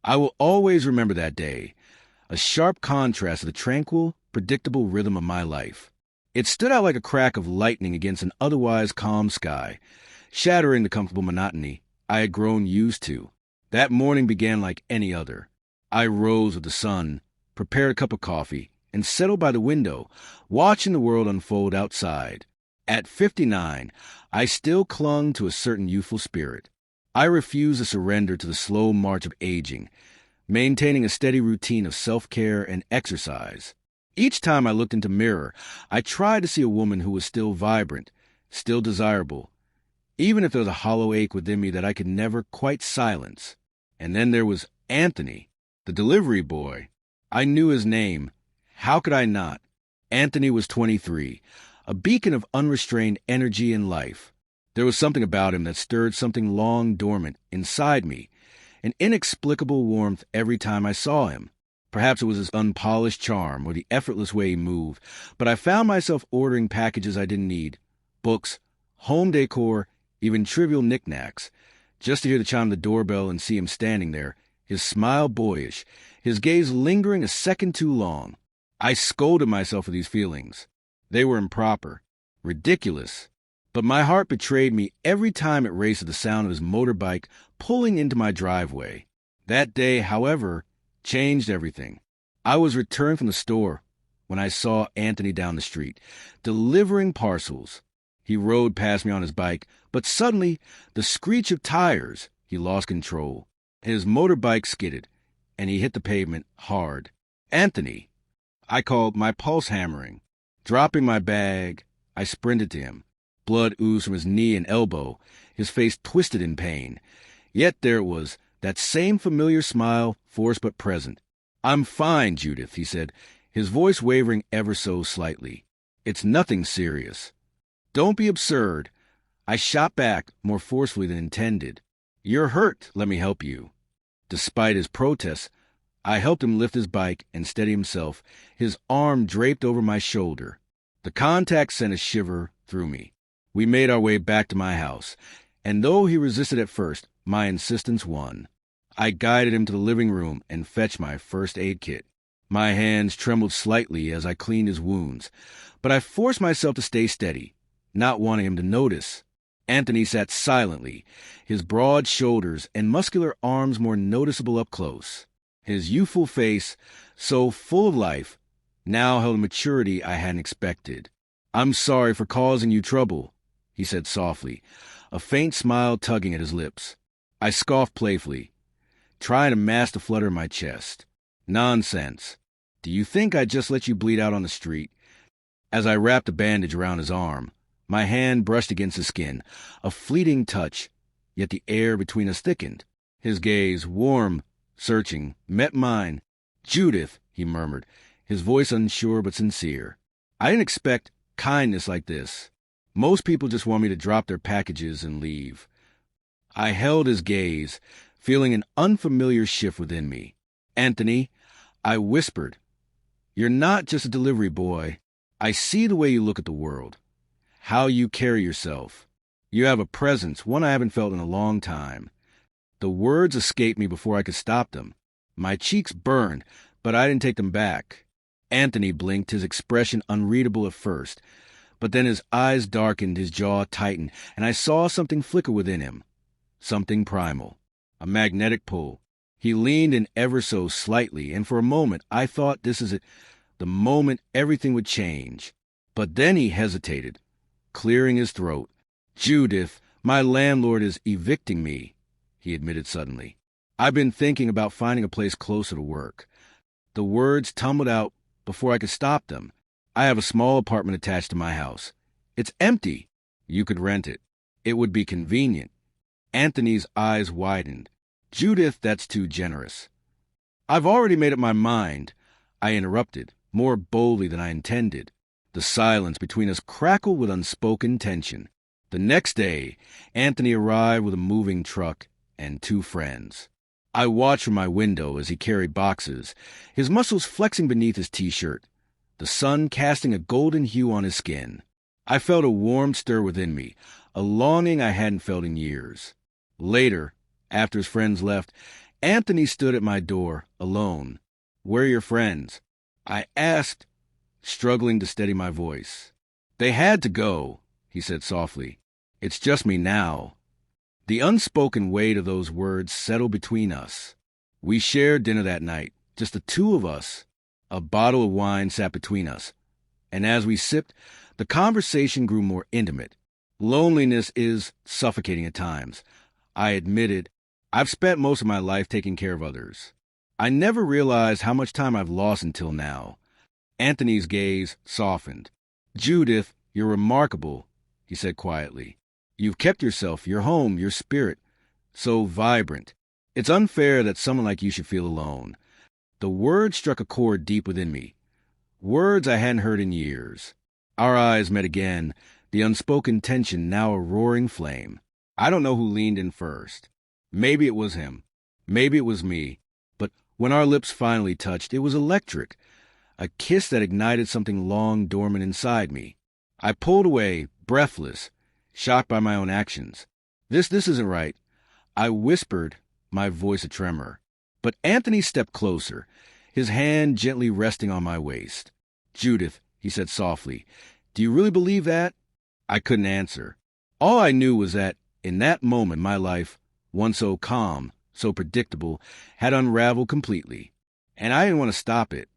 I will always remember that day, a sharp contrast to the tranquil, predictable rhythm of my life. It stood out like a crack of lightning against an otherwise calm sky, shattering the comfortable monotony I had grown used to. That morning began like any other. I rose with the sun, prepared a cup of coffee, and settled by the window, watching the world unfold outside. At 59, I still clung to a certain youthful spirit. I refused to surrender to the slow march of aging, maintaining a steady routine of self-care and exercise. Each time I looked into the mirror, I tried to see a woman who was still vibrant, still desirable, even if there was a hollow ache within me that I could never quite silence. And then there was Anthony, the delivery boy. I knew his name. How could I not? Anthony was 23, a beacon of unrestrained energy and life. There was something about him that stirred something long dormant inside me, an inexplicable warmth every time I saw him. Perhaps it was his unpolished charm or the effortless way he moved, but I found myself ordering packages I didn't need, books, home decor, even trivial knickknacks, just to hear the chime of the doorbell and see him standing there, his smile boyish, his gaze lingering a second too long. I scolded myself for these feelings. They were improper, ridiculous, but my heart betrayed me every time it raced to the sound of his motorbike pulling into my driveway. That day, however, changed everything. I was returned from the store when I saw Anthony down the street, delivering parcels. He rode past me on his bike, but suddenly, the screech of tires, he lost control. His motorbike skidded, and he hit the pavement hard. Anthony! I called, my pulse hammering. Dropping my bag, I sprinted to him. Blood oozed from his knee and elbow, his face twisted in pain. Yet there it was, that same familiar smile, forced but present. "I'm fine, Judith," he said, his voice wavering ever so slightly. "It's nothing serious." "Don't be absurd." I shot back more forcefully than intended. "You're hurt. Let me help you." Despite his protests, I helped him lift his bike and steady himself, his arm draped over my shoulder. The contact sent a shiver through me. We made our way back to my house, and though he resisted at first, my insistence won. I guided him to the living room and fetched my first aid kit. My hands trembled slightly as I cleaned his wounds, but I forced myself to stay steady, not wanting him to notice. Anthony sat silently, his broad shoulders and muscular arms more noticeable up close. His youthful face, so full of life, now held a maturity I hadn't expected. "I'm sorry for causing you trouble," he said softly, a faint smile tugging at his lips. I scoffed playfully, trying to mask the flutter in my chest. "Nonsense. Do you think I'd just let you bleed out on the street?" As I wrapped a bandage around his arm, my hand brushed against his skin, a fleeting touch, yet the air between us thickened. His gaze, warm, searching, met mine. "Judith," he murmured, his voice unsure but sincere. I didn't expect kindness like this. Most people just want me to drop their packages and leave. I held his gaze, feeling an unfamiliar shift within me. "Anthony," I whispered, "you're not just a delivery boy. I see the way you look at the world, how you carry yourself. You have a presence, one I haven't felt in a long time." The words escaped me before I could stop them. My cheeks burned, but I didn't take them back. Anthony blinked, his expression unreadable at first, but then his eyes darkened, his jaw tightened, and I saw something flicker within him. Something primal. A magnetic pull. He leaned in ever so slightly, and for a moment I thought this is it, the moment everything would change. But then he hesitated, clearing his throat. "Judith, my landlord is evicting me," he admitted suddenly. "I've been thinking about finding a place closer to work." The words tumbled out before I could stop them. "I have a small apartment attached to my house. It's empty. You could rent it. It would be convenient." Anthony's eyes widened. "Judith, that's too generous." "I've already made up my mind," I interrupted, more boldly than I intended. The silence between us crackled with unspoken tension. The next day, Anthony arrived with a moving truck and 2 friends. I watched from my window as he carried boxes, his muscles flexing beneath his T-shirt, the sun casting a golden hue on his skin. I felt a warm stir within me, a longing I hadn't felt in years. Later, after his friends left, Anthony stood at my door, alone. "Where are your friends?" I asked, struggling to steady my voice. "They had to go," he said softly. "It's just me now." The unspoken weight of those words settled between us. We shared dinner that night, just the two of us. A bottle of wine sat between us, and as we sipped, the conversation grew more intimate. Loneliness is suffocating at times. I admitted, I've spent most of my life taking care of others. I never realized how much time I've lost until now. Anthony's gaze softened. "Judith, you're remarkable," he said quietly. "You've kept yourself, your home, your spirit, so vibrant. It's unfair that someone like you should feel alone." The words struck a chord deep within me. Words I hadn't heard in years. Our eyes met again, the unspoken tension now a roaring flame. I don't know who leaned in first. Maybe it was him. Maybe it was me. But when our lips finally touched, it was electric. A kiss that ignited something long dormant inside me. I pulled away, breathless, shocked by my own actions. This isn't right. I whispered, my voice a tremor. But Anthony stepped closer, his hand gently resting on my waist. "Judith," he said softly, "do you really believe that?" I couldn't answer. All I knew was that, in that moment, my life, once so calm, so predictable, had unraveled completely. And I didn't want to stop it.